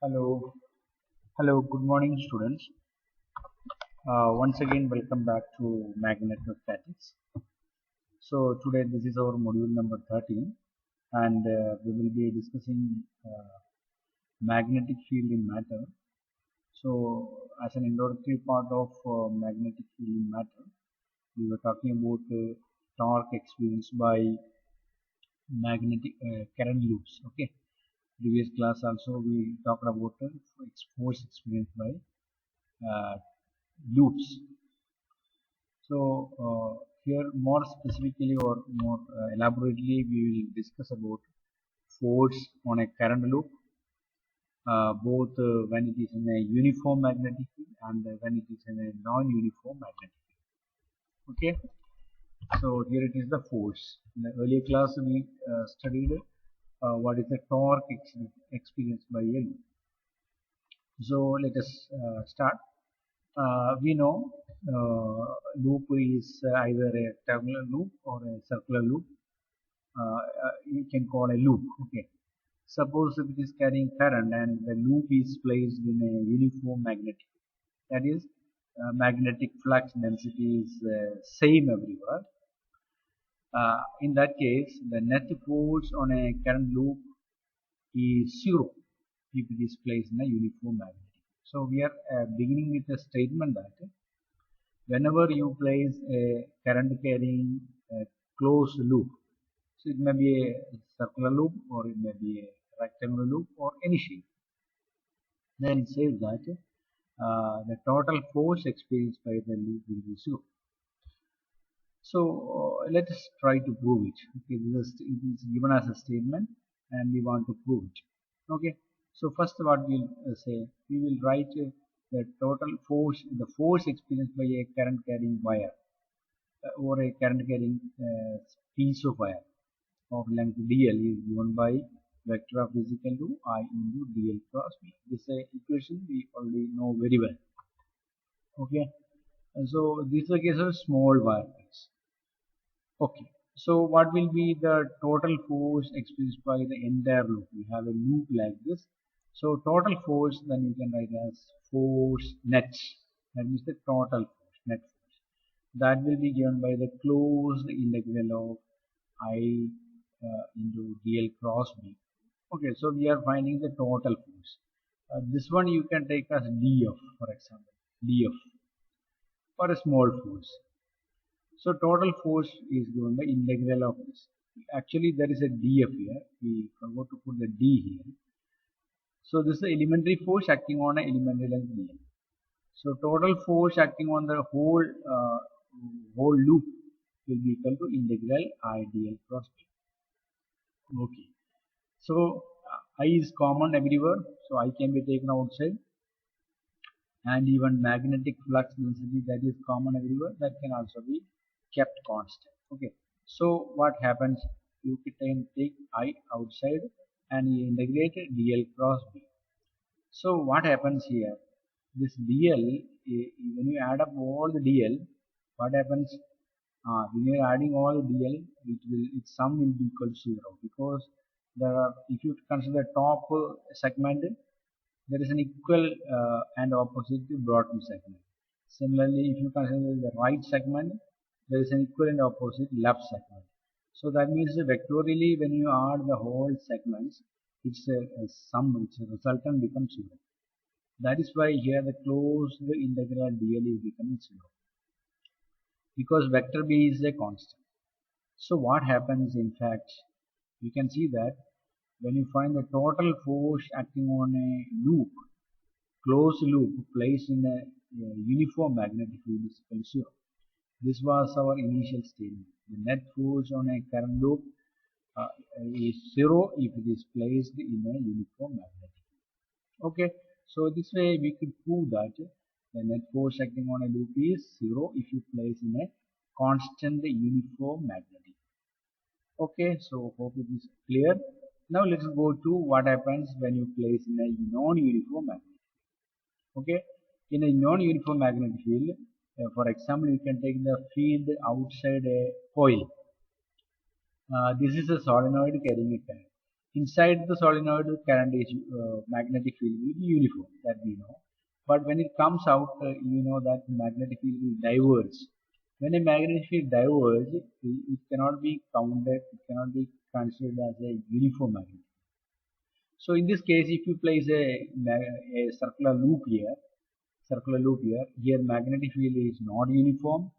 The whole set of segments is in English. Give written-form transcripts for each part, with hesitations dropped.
Hello, hello. Good morning, students. Once again, welcome back to Magnetostatics. So today this is our module number 13, and we will be discussing magnetic field in matter. So as an introductory part of magnetic field in matter, we were talking about torque experienced by magnetic current loops. Okay. Previous class also we talked about force experienced by uh, loops. So here more specifically or more elaborately we will discuss about force on a current loop, both when it is in a uniform magnetic field and when it is in a non-uniform magnetic field. Okay, so here it is the force. In the earlier class we studied what is the torque experienced by a loop. So let us start. We know loop is either a rectangular loop or a circular loop. You can call a loop. Okay. Suppose if it is carrying current and the loop is placed in a uniform magnetic, that is, magnetic flux density is same everywhere. In that case, the net force on a current loop is zero if it is placed in a uniform magnetic. So we are beginning with a statement that whenever you place a current carrying closed loop, so it may be a circular loop or it may be a rectangular loop or any shape, then it says that the total force experienced by the loop will be zero. So let us try to prove it. Okay, it is given as a statement and we want to prove it. Okay, so first what we'll say, we will write the total force, the force experienced by a current carrying wire or a current carrying piece of wire of length dl is given by vector of is equal to I into dl cross b. This equation we already know very well. Okay, and so this is a case of small wire piece. Okay, so what will be the total force experienced by the entire loop? We have a loop like this. So total force, then you can write as force net. That means the total force, net force. That will be given by the closed integral of I into dl cross b. Okay, so we are finding the total force. This one you can take as df, for example, df for a small force. So total force is given by integral of this. Actually, there is a df here. We forgot to put the d here. So this is the elementary force acting on an elementary length dl. So total force acting on the whole loop will be equal to integral I dl cross b. Okay. So I is common everywhere. So I can be taken outside, and even magnetic flux density that is common everywhere, that can also be kept constant. Okay, so what happens, you can take I outside and you integrate dl cross b. So what happens here, this dl, when you add up all the dl, what happens, when you are adding all the dl, its sum will be equal to 0, because if you consider top segment, there is an equal and opposite to bottom segment. Similarly, if you consider the right segment, there is an equal and opposite left segment. So that means vectorially, when you add the whole segments, its a sum, its a resultant becomes 0. That is why here the closed integral dl is becoming 0, because vector b is a constant. So what happens, in fact, you can see that when you find the total force acting on a loop, closed loop placed in a uniform magnetic field is equal to 0. This was our initial statement. The net force on a current loop uh, is 0 if it is placed in a uniform magnetic field. Okay, so this way we could prove that the net force acting on a loop is 0 if you place in a constant uniform magnetic field. Okay, so hope it is clear. Now let's go to what happens when you place in a non-uniform magnetic field. Okay, in a non-uniform magnetic field, for example, you can take the field outside a coil. This is a solenoid carrying a current. Inside the solenoid, current is magnetic field will be uniform, that we know. But when it comes out, you know that magnetic field will diverge. When a magnetic field diverges, it cannot be counted, it cannot be considered as a uniform magnetic. So in this case, if you place a circular loop here magnetic field is not uniform,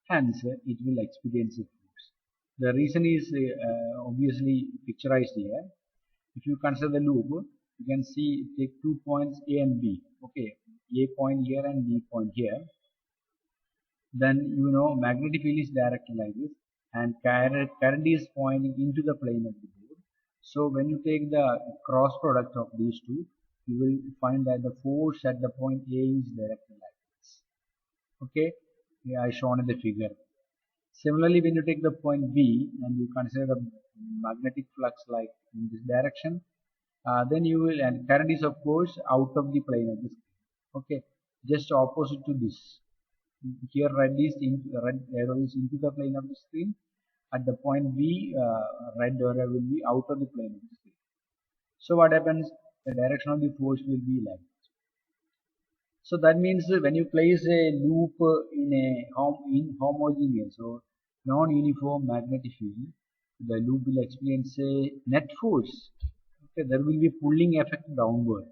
hence it will experience a force. The reason is obviously picturized here. If you consider the loop, you can see take 2 points A and B. Okay, A point here and B point here. Then you know magnetic field is directed like this, and current is pointing into the plane of the board. So when you take the cross product of these two, you will find that the force at the point A is directed like this. Okay, yeah, I shown in the figure. Similarly, when you take the point B and you consider the magnetic flux like in this direction, then you will, and current is of course out of the plane of the screen. Okay, just opposite to this. Here red arrow is into the plane of the screen. At the point B, red arrow will be out of the plane of the screen. So what happens? The direction of the force will be like this. So that means when you place a loop in homogeneous or non-uniform magnetic field, the loop will experience a net force. Okay, there will be pulling effect downward.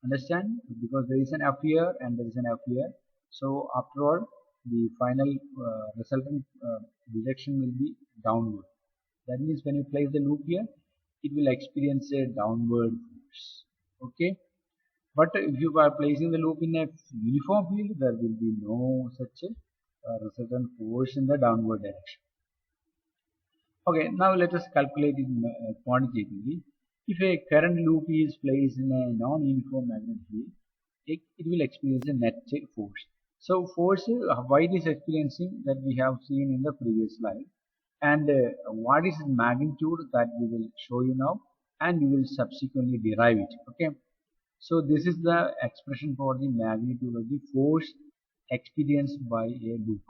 Understand? Because there is an F here and there is an F here. So after all, the final resultant direction will be downward. That means when you place the loop here, it will experience a downward force. Okay. But if you are placing the loop in a uniform field, there will be no such a resultant force in the downward direction. Okay, now let us calculate it quantitatively. If a current loop is placed in a non-uniform magnetic field, it will experience a net force. So force, why it is experiencing, that we have seen in the previous slide, and what is its magnitude, that we will show you now, and we will subsequently derive it. Okay. So this is the expression for the magnitude of the force experienced by a loop.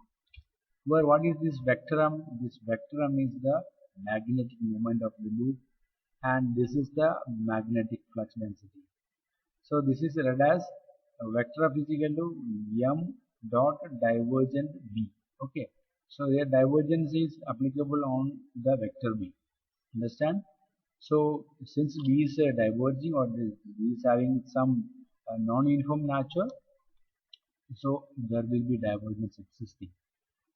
Well, what is this vectorum? This vectorum is the magnetic moment of the loop, and this is the magnetic flux density. So this is read as vector of is equal to m dot divergent b. Okay. So their divergence is applicable on the vector b. Understand? So since b is diverging, or b is having some non-uniform nature, so there will be divergence existing.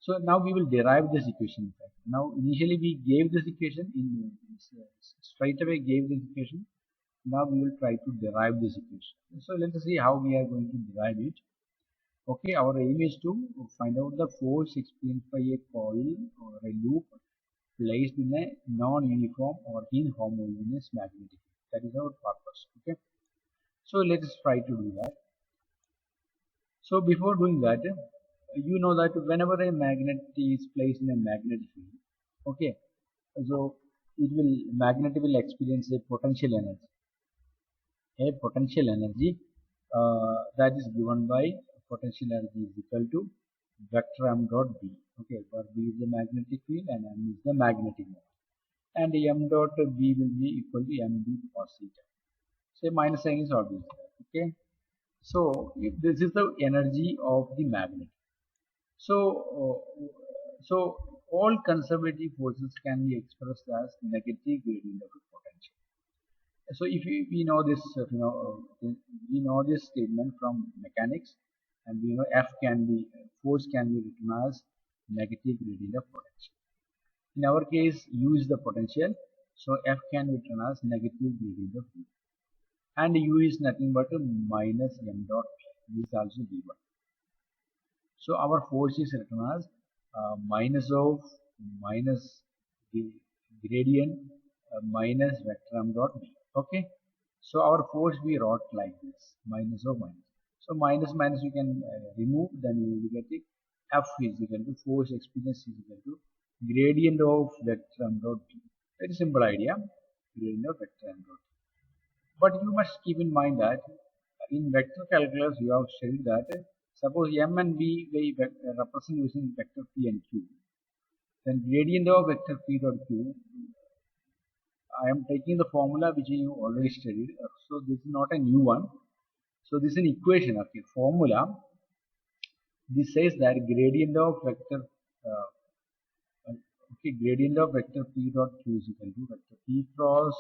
So now we will derive this equation. Now initially we gave this equation in straight away gave this equation. Now we will try to derive this equation. So let us see how we are going to derive it. Okay, our aim is to find out the force experienced by a coil or a loop placed in a non-uniform or inhomogeneous magnetic field. That is our purpose. Okay, so let us try to do that. So before doing that, you know that whenever a magnet is placed in a magnetic field, okay, so magnet will experience a potential energy. A potential energy that is given by potential energy is equal to vector m dot b. Okay, where b is the magnetic field and m is the magnetic moment, and m dot b will be equal to mb cos theta. So minus sign is obvious. Okay, so if this is the energy of the magnet, so all conservative forces can be expressed as negative gradient of the potential. So if we know this, we know this statement from mechanics, and we know F can be force can be written as negative gradient of potential. In our case, U is the potential, so F can be written as negative gradient of V, and U is nothing but a minus m dot P. This is also given. So our force is written as minus of minus the gradient minus vector m dot B. Okay, so our force we wrote like this, minus of minus. So minus minus you can remove, then you will get it. F is equal to force experience is equal to gradient of vector m dot B. Very simple idea, gradient of vector m dot B. But you must keep in mind that in vector calculus you have studied that suppose m and b we represent using vector p and q, then gradient of vector p dot q I am taking the formula which you already studied. So this is not a new one. So this is an equation. Okay, formula. This says that gradient of vector. Okay, gradient of vector p dot q is equal to vector p cross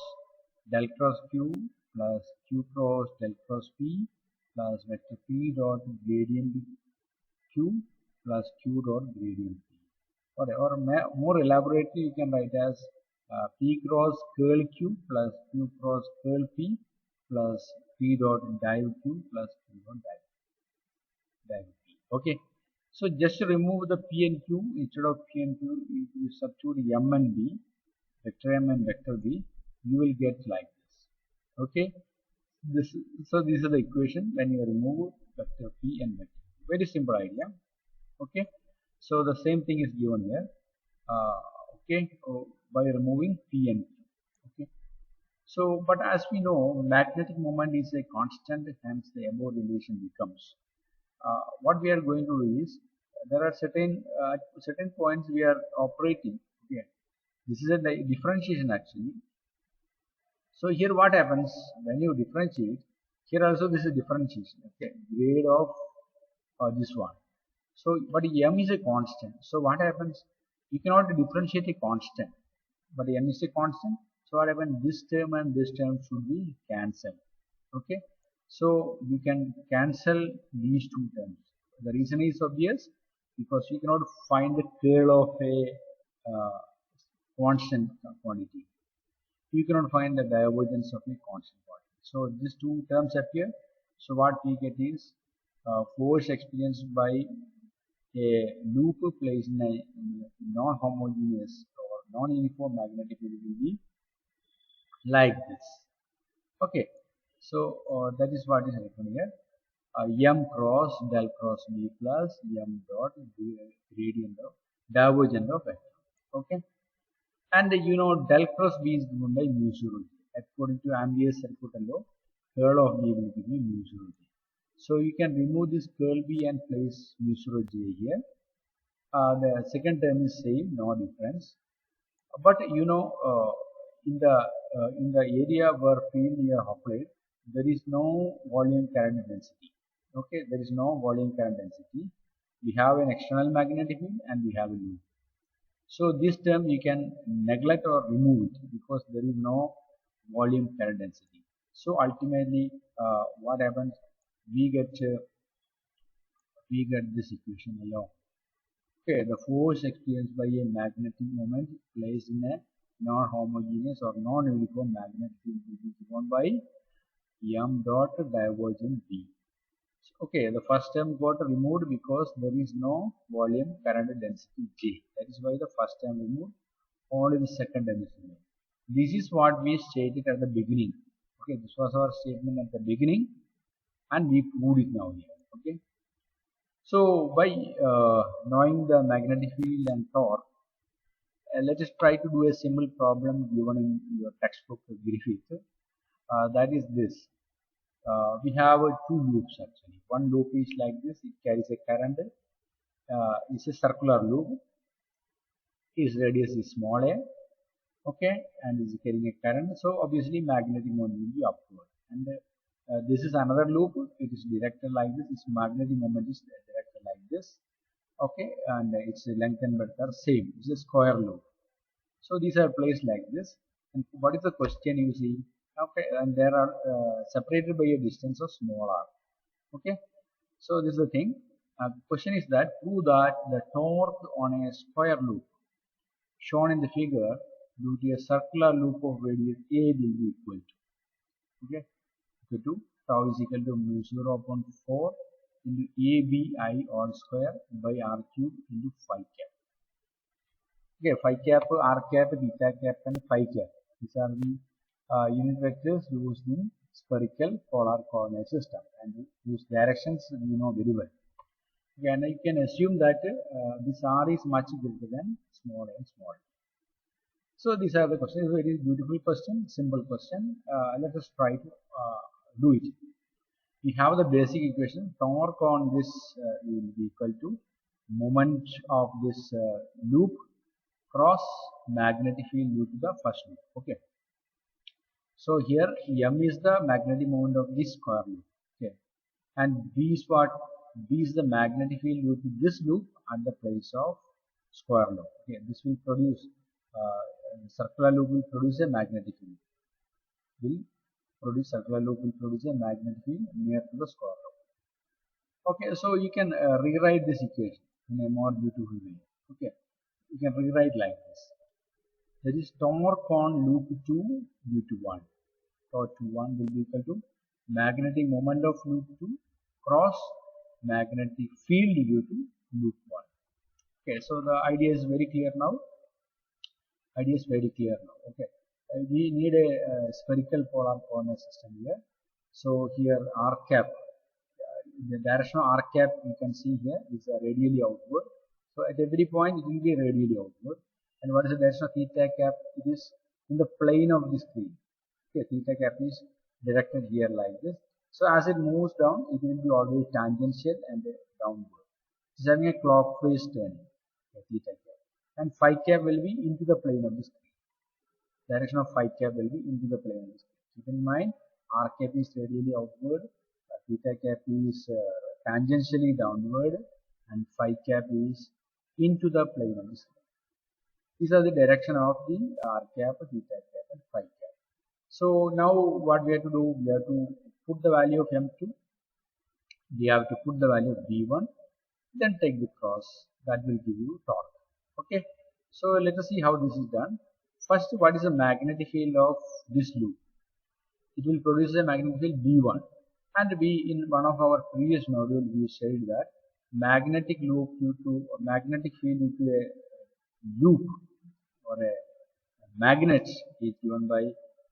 del cross q plus q cross del cross p plus vector p dot gradient q plus q dot gradient p. Or more elaborately, you can write as p cross curl q plus q cross curl p plus p dot div q plus p dot div p. Okay. So just to remove the p and q, instead of p and q, if you substitute m and b, vector m and vector b, you will get like this. Okay. So this is the equation when you remove vector p and vector. Very simple idea. Okay. So the same thing is given here. Okay, by removing p and q. Okay. So, but as we know, magnetic moment is a constant, hence the above relation becomes. What we are going to do is, there are certain points we are operating. Okay, this is a differentiation actually. So here what happens when you differentiate? Here also this is differentiation. Okay, grade of this one. So, but m is a constant. So what happens? You cannot differentiate a constant, but m is a constant. So what happens? This term and this term should be cancelled. Okay. So you can cancel these two terms. The reason is obvious, because you cannot find the curl of a constant quantity. You cannot find the divergence of a constant quantity. So these two terms appear. So what we get is force experienced by a loop placed in a non-homogeneous or non-uniform magnetic field will be like this. Okay, so that is what is written here. M cross del cross B plus M dot gradient of divergent of vector. Okay, and you know del cross B is given by mu 0 J. According to Ampere's circuit law, curl of B will be mu 0 J. So you can remove this curl B and place mu 0 J here. The second term is same, no difference. But you know, in the area where field we are applied, there is no volume current density. Okay, there is no volume current density. We have an external magnetic field and we have a loop. So this term you can neglect or remove it because there is no volume current density. So ultimately, what happens? We get this equation alone. Okay, the force experienced by a magnetic moment placed in a non-homogeneous or non-uniform magnetic field will be given by m dot divergent B. Okay, the first term got removed because there is no volume current density J. That is why the first term removed. Only the second term is removed. This is what we stated at the beginning. Okay, this was our statement at the beginning, and we proved it now here. Okay. So by knowing the magnetic field and torque, let us try to do a simple problem given in your textbook Griffith. That is this. We have two loops actually. One loop is like this. It carries a current. It's a circular loop. Its radius is small a. Okay, and is carrying a current. So obviously magnetic moment will be upward. And this is another loop. It is directed like this. Its magnetic moment is directed like this. Okay, and its length and breadth are same. It's a square loop. So these are placed like this. And what is the question you see? Okay, and they are separated by a distance of small r. Okay, so this is the thing. Question is that prove that the torque on a square loop shown in the figure due to a circular loop of radius a will be equal to, okay, equal to tau is equal to mu 0 upon 4 into ABI all square by r cube into phi cap. Okay, phi cap, r cap, beta cap, and phi cap. These are the unit vectors used in spherical polar coordinate system, and whose directions we know very well. Okay, and you can assume that this r is much greater than small and small. So these are the questions. It's a very beautiful question, simple question. Let us try to do it. We have the basic equation. Torque on this will be equal to moment of this loop cross magnetic field due to the first loop. Okay. So here m is the magnetic moment of this square loop. Okay, and b is what? B is the magnetic field due to this loop at the place of square loop. Okay, this will produce circular loop will produce a magnetic field. Circular loop will produce a magnetic field near to the square loop. Okay, so you can rewrite this equation in a more beautiful way. Okay, you can rewrite like this. That is torque on loop 2 due to 1. Torque to 1 will be equal to magnetic moment of loop 2 cross magnetic field due to loop 1. Okay, so the idea is very clear now. Okay, we need a spherical polar coordinate system here. So here r cap, the direction of r cap you can see here is radially outward. So at every point it will be radially outward. And what is the direction of theta cap? It is in the plane of the screen. Okay, theta cap is directed here like this. So as it moves down, it will be always tangential and downward. It is having a clockwise turn. Okay, theta cap. And phi cap will be into the plane of the screen. Direction of phi cap will be into the plane of the screen. Keep in mind, r cap is radially outward, theta cap is tangentially downward, and phi cap is into the plane of the screen. These are the direction of the r cap, theta cap, and phi cap. So now what we have to do? We have to put the value of m2. We have to put the value of b1. Then take the cross. That will give you torque. Okay. So let us see how this is done. First, what is the magnetic field of this loop? It will produce a magnetic field B1. And in one of our previous modules, we said that magnetic field due to a loop or a magnet is given by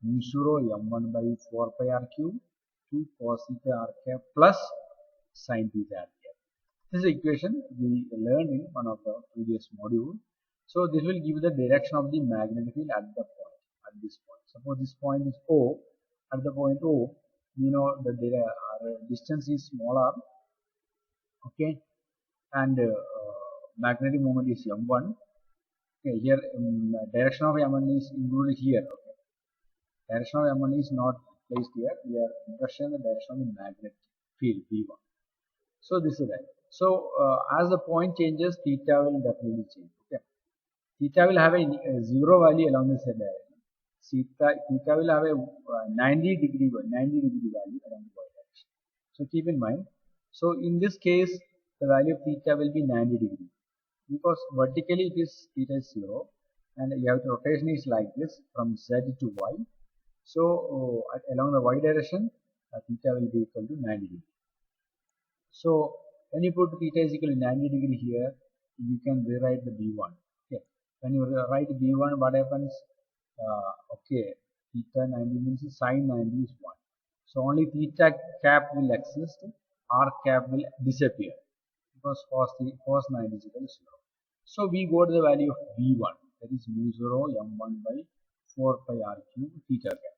mu 0 m1 by 4 pi r cube 2 cos theta r cap plus sin theta r cap. This is the equation we learned in one of the previous modules. So this will give the direction of the magnetic field at the point, at this point. Suppose this point is O. At the point O, we know that the distance is smaller. Okay, and magnetic moment is m1. Okay, here direction of m1 is included here. Okay, direction of m1 is not placed here. We are interested in the direction of the magnetic field v1. So this is right. So as the point changes, theta will definitely change. Okay, theta will have a zero value along this direction. Theta will have a 90 degree value along the y direction. So keep in mind. So in this case, the value of theta will be 90 degree because vertically it is theta is 0, and you have the rotation is like this from z to y. So along the y direction, theta will be equal to 90 degree. So when you put theta is equal to 90 degree here, you can rewrite the b1. Okay, when you write b1, what happens? Okay, theta 90 means sine 90 is 1. So only theta cap will exist, r cap will disappear because cos 90 is equal to 0. So we go to the value of b1, that is mu 0 m1 by 4 pi r cube theta cap.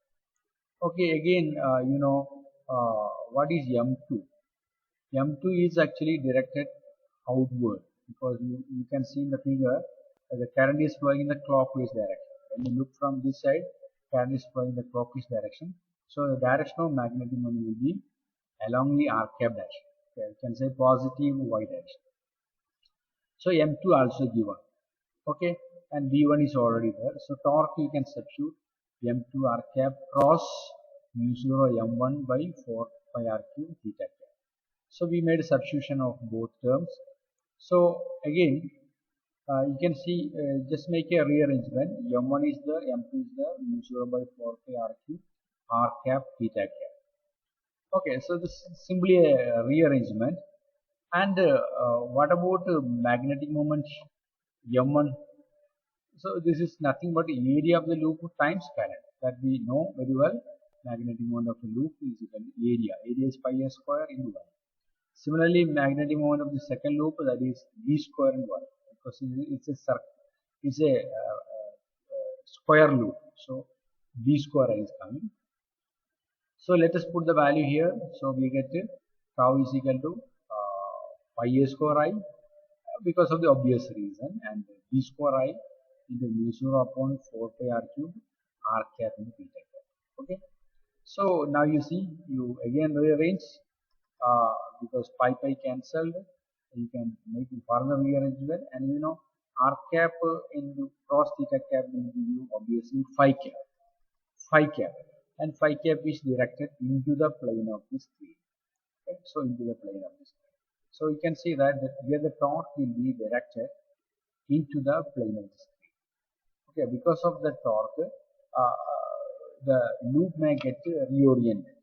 Okay, again what is m2? M2 is actually directed outward because you can see in the figure the current is flowing in the clockwise direction. When you look from this side, current is flowing in the clockwise direction. So the direction of magnetic moment will be along the r cap direction. Okay, you can say positive y direction. So M2 also given. Okay, and V1 is already there. So torque you can substitute M2 r cap cross mu 0 M1 by 4 pi r cube theta cap. So we made a substitution of both terms. So again, you can see, just make a rearrangement. M1 is there, M2 is there, mu 0 by 4 pi r cube, r cap, theta cap. Okay, so this is simply a rearrangement. And what about magnetic moment M1? So this is nothing but area of the loop times current, that we know very well. Magnetic moment of the loop is equal to area. Area is pi a square into 1. Similarly, magnetic moment of the second loop, that is b square into 1, because it's a circle, it's a square loop. So b square is coming. So let us put the value here. So we get tau is equal to pi a square I because of the obvious reason, and b square I into mu 0 upon 4 pi r cube r cap into theta cap. Okay, so now you see, you again rearrange, because pi pi cancelled, you can make it further rearrange well, and you know r cap into cos theta cap will give you obviously phi cap, and phi cap is directed into the plane of the screen. Okay? So into the plane of the screen. So you can see that, here the torque will be directed into the plane of the screen. Okay, because of the torque, the loop may get reoriented.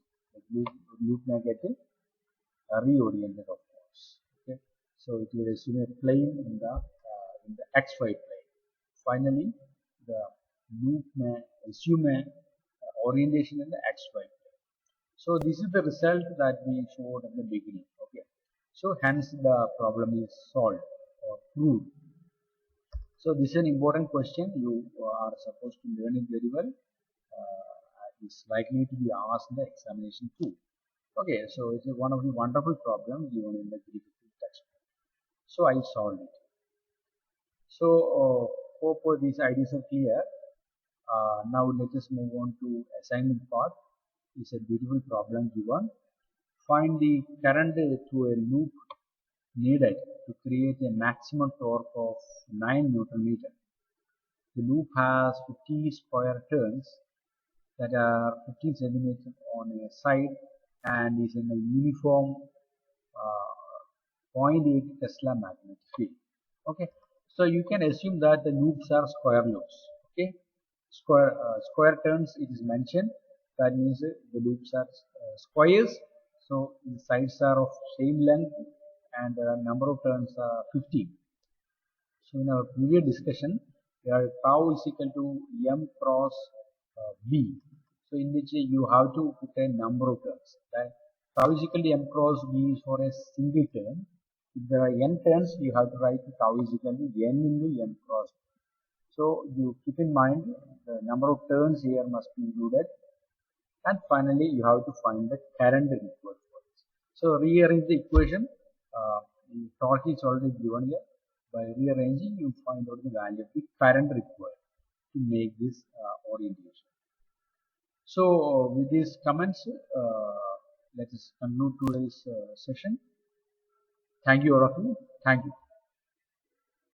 The loop may get reoriented, of course. Okay, so it will assume a plane in the xy plane. Finally, the loop may assume a orientation in the xy plane. So this is the result that we showed at the beginning. Okay, so hence the problem is solved or proved. So this is an important question. You are supposed to learn it very well. It's likely to be asked in the examination too. Okay, so it's one of the wonderful problems given in the Greek textbook. So I solved it. So hope these ideas are clear. Now let us move on to assignment part. It's a beautiful problem given. Find the current through a loop needed to create a maximum torque of 9 Newton meter. The loop has 50 square turns that are 15 centimeters on a side and is in a uniform uh, zero 0.8 Tesla magnetic field. Okay, so you can assume that the loops are square loops. Okay, square turns it is mentioned. That means the loops are squares. So the sides are of same length and the number of turns are 15. So in our previous discussion, we have tau is equal to m cross b. So in which you have to put a number of turns. Right? Tau is equal to m cross b is for a single turn. If there are n turns, you have to write tau is equal to n into m cross b. So you keep in mind the number of turns here must be included. And finally, you have to find the current required for this. So rearrange the equation. The torque is already given here. By rearranging, you find out the value of the current required to make this orientation. So with these comments, let us conclude today's session. Thank you all of you. Thank you.